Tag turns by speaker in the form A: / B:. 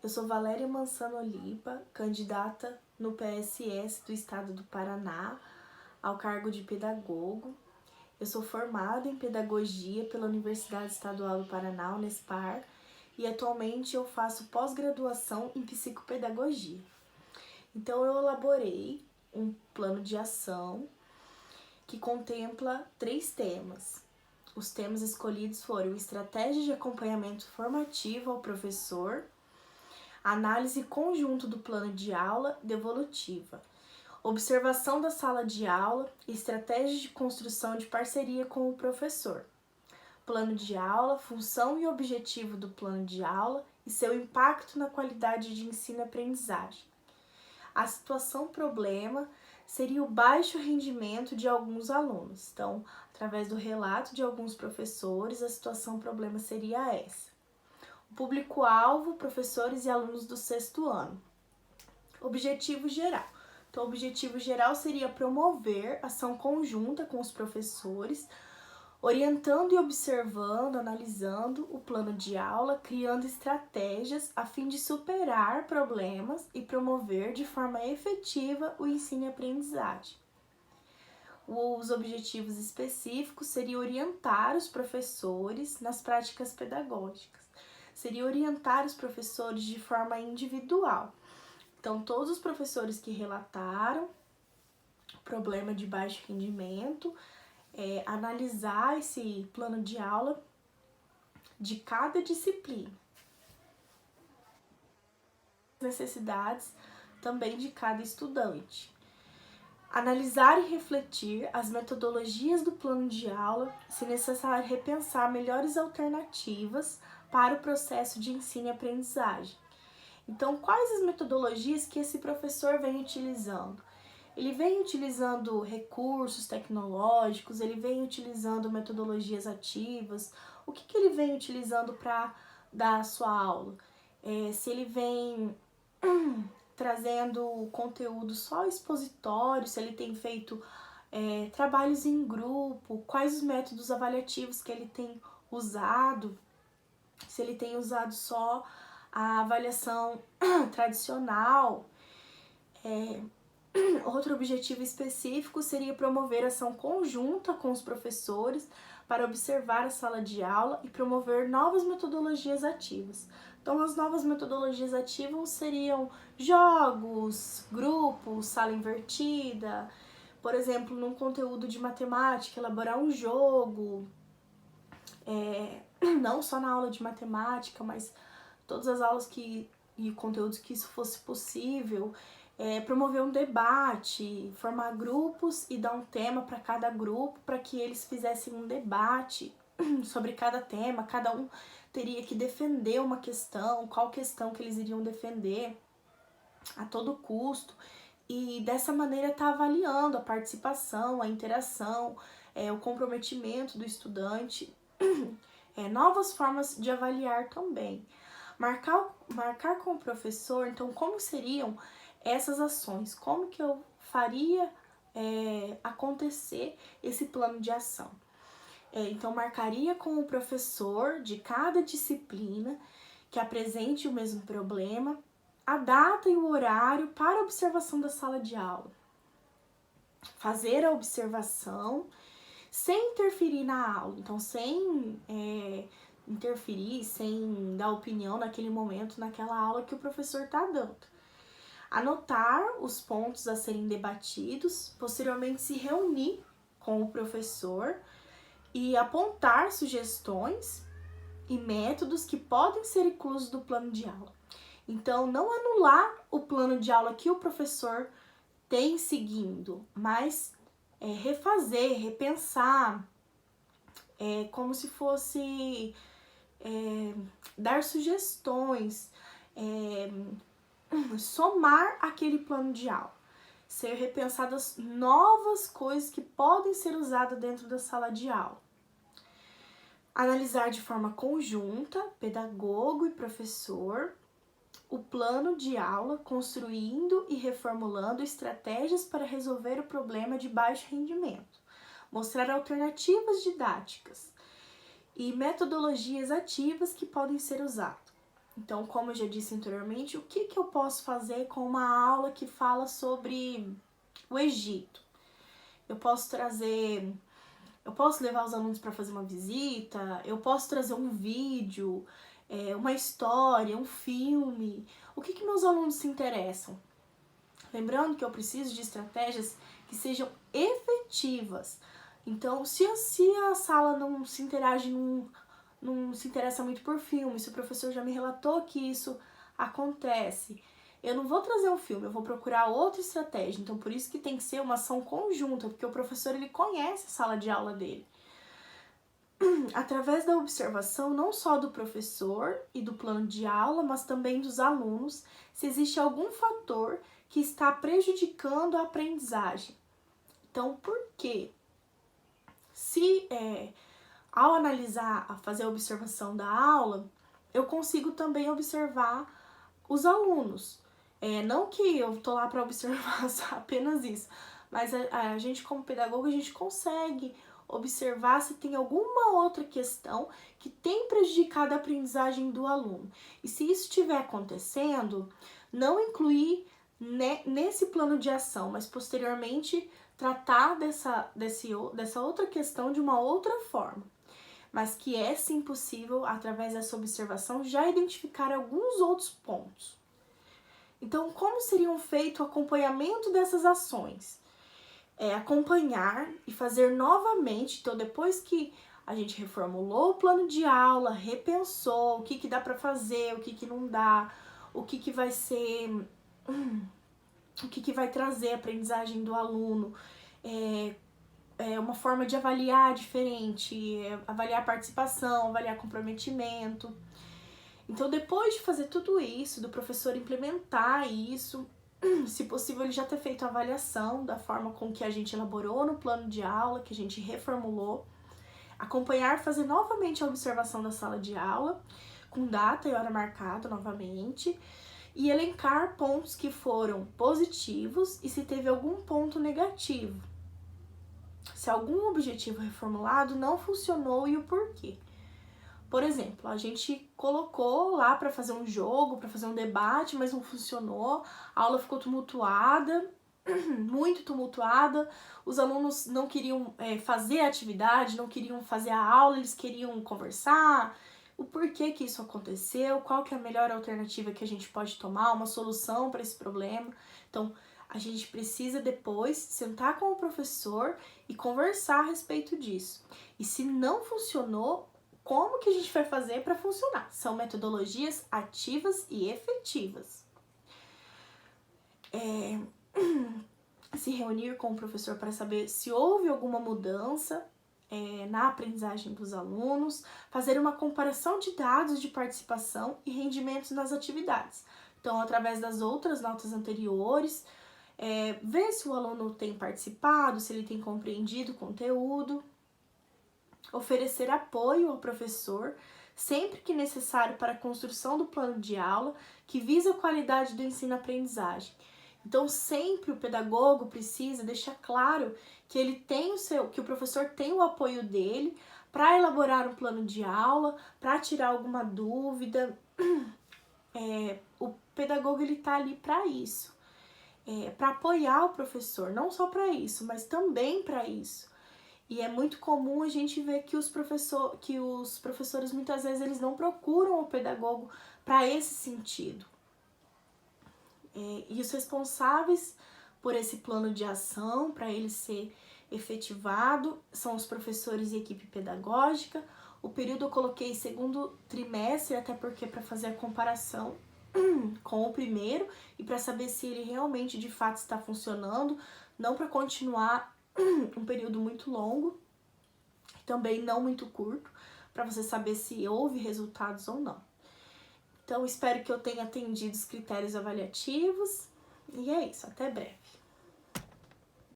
A: Eu sou Valéria Mansano Olipa, candidata no PSS do Estado do Paraná ao cargo de pedagogo. Eu sou formada em Pedagogia pela Universidade Estadual do Paraná, Unespar, e atualmente eu faço pós-graduação em Psicopedagogia. Então eu elaborei um plano de ação que contempla 3 temas. Os temas escolhidos foram estratégia de acompanhamento formativo ao professor, análise conjunto do plano de aula devolutiva, observação da sala de aula, estratégia de construção de parceria com o professor, plano de aula, função e objetivo do plano de aula e seu impacto na qualidade de ensino e aprendizagem. A situação problema seria o baixo rendimento de alguns alunos. Então, através do relato de alguns professores, a situação problema seria essa. O público-alvo, professores e alunos do 6º ano. Objetivo geral. Então, o objetivo geral seria promover ação conjunta com os professores, orientando e observando, analisando o plano de aula, criando estratégias a fim de superar problemas e promover de forma efetiva o ensino e aprendizagem. Os objetivos específicos seriam orientar os professores nas práticas pedagógicas, seria orientar os professores de forma individual. Então, todos os professores que relataram problema de baixo rendimento, analisar esse plano de aula de cada disciplina. Necessidades também de cada estudante. Analisar e refletir as metodologias do plano de aula, se necessário repensar melhores alternativas para o processo de ensino e aprendizagem. Então, quais as metodologias que esse professor vem utilizando? Ele vem utilizando recursos tecnológicos, ele vem utilizando metodologias ativas. O que ele vem utilizando para dar a sua aula? Se ele vem trazendo conteúdo só expositório, se ele tem feito trabalhos em grupo, quais os métodos avaliativos que ele tem usado, se ele tem usado só a avaliação tradicional. Outro objetivo específico seria promover ação conjunta com os professores para observar a sala de aula e promover novas metodologias ativas. Então, as novas metodologias ativas seriam jogos, grupos, sala invertida, por exemplo, num conteúdo de matemática, elaborar um jogo, não só na aula de matemática, mas todas as aulas e conteúdos que isso fosse possível, promover um debate, formar grupos e dar um tema para cada grupo, para que eles fizessem um debate sobre cada tema, cada um teria que defender uma questão, qual questão que eles iriam defender a todo custo, e dessa maneira tá avaliando a participação, a interação, o comprometimento do estudante, novas formas de avaliar também. Marcar com o professor, então, como seriam essas ações? Como que eu faria acontecer esse plano de ação? Então, marcaria com o professor de cada disciplina que apresente o mesmo problema, a data e o horário para observação da sala de aula. Fazer a observação sem interferir na aula, então sem interferir, sem dar opinião naquele momento, naquela aula que o professor está dando. Anotar os pontos a serem debatidos, posteriormente se reunir com o professor e apontar sugestões e métodos que podem ser inclusos do plano de aula. Então, não anular o plano de aula que o professor tem seguindo, mas refazer, repensar, como se fosse dar sugestões, somar aquele plano de aula, ser repensadas novas coisas que podem ser usadas dentro da sala de aula. Analisar de forma conjunta, pedagogo e professor, o plano de aula, construindo e reformulando estratégias para resolver o problema de baixo rendimento, mostrar alternativas didáticas e metodologias ativas que podem ser usadas. Então, como eu já disse anteriormente, o que eu posso fazer com uma aula que fala sobre o Egito? Eu posso levar os alunos para fazer uma visita, eu posso trazer um vídeo, uma história, um filme. O que meus alunos se interessam? Lembrando que eu preciso de estratégias que sejam efetivas. Então, se a sala não se interage, não se interessa muito por filme, se o professor já me relatou que isso acontece, eu não vou trazer um filme, eu vou procurar outra estratégia. Então, por isso que tem que ser uma ação conjunta, porque o professor, ele conhece a sala de aula dele. Através da observação, não só do professor e do plano de aula, mas também dos alunos, se existe algum fator que está prejudicando a aprendizagem. Então, por quê? Se ao analisar, fazer a observação da aula, eu consigo também observar os alunos. Não que eu tô lá para observar só apenas isso, mas a gente como pedagogo, a gente consegue observar se tem alguma outra questão que tem prejudicado a aprendizagem do aluno. E se isso estiver acontecendo, não incluir nesse plano de ação, mas posteriormente tratar dessa outra questão de uma outra forma. Mas que é sim possível, através dessa observação, já identificar alguns outros pontos. Então, como seria feito o acompanhamento dessas ações? Acompanhar e fazer novamente. Então, depois que a gente reformulou o plano de aula, repensou o que dá para fazer, o que não dá, o que vai ser, o que vai trazer a aprendizagem do aluno, uma forma de avaliar diferente, avaliar participação, avaliar comprometimento. Então, depois de fazer tudo isso, do professor implementar isso, se possível ele já ter feito a avaliação da forma com que a gente elaborou no plano de aula, que a gente reformulou, acompanhar, fazer novamente a observação da sala de aula, com data e hora marcada novamente, e elencar pontos que foram positivos e se teve algum ponto negativo. Se algum objetivo reformulado não funcionou e o porquê. Por exemplo, a gente colocou lá para fazer um jogo, para fazer um debate, mas não funcionou, a aula ficou tumultuada, muito tumultuada, os alunos não queriam fazer a atividade, não queriam fazer a aula, eles queriam conversar, o porquê que isso aconteceu, qual que é a melhor alternativa que a gente pode tomar, uma solução para esse problema. Então, a gente precisa depois sentar com o professor e conversar a respeito disso. E se não funcionou, como que a gente vai fazer para funcionar? São metodologias ativas e efetivas. Se reunir com o professor para saber se houve alguma mudança na aprendizagem dos alunos, fazer uma comparação de dados de participação e rendimentos nas atividades. Então, através das outras notas anteriores, ver se o aluno tem participado, se ele tem compreendido o conteúdo, oferecer apoio ao professor sempre que necessário para a construção do plano de aula que visa a qualidade do ensino-aprendizagem. Então, sempre o pedagogo precisa deixar claro que ele tem que o professor tem o apoio dele para elaborar um plano de aula, para tirar alguma dúvida. O pedagogo ele tá ali para isso, para apoiar o professor, não só para isso, mas também para isso. E é muito comum a gente ver que os professores muitas vezes eles não procuram o pedagogo para esse sentido. E os responsáveis por esse plano de ação, para ele ser efetivado, são os professores e equipe pedagógica. O período eu coloquei segundo trimestre, até porque para fazer a comparação com o primeiro e para saber se ele realmente de fato está funcionando, não para continuar um período muito longo, também não muito curto, para você saber se houve resultados ou não. Então, espero que eu tenha atendido os critérios avaliativos e é isso, até breve.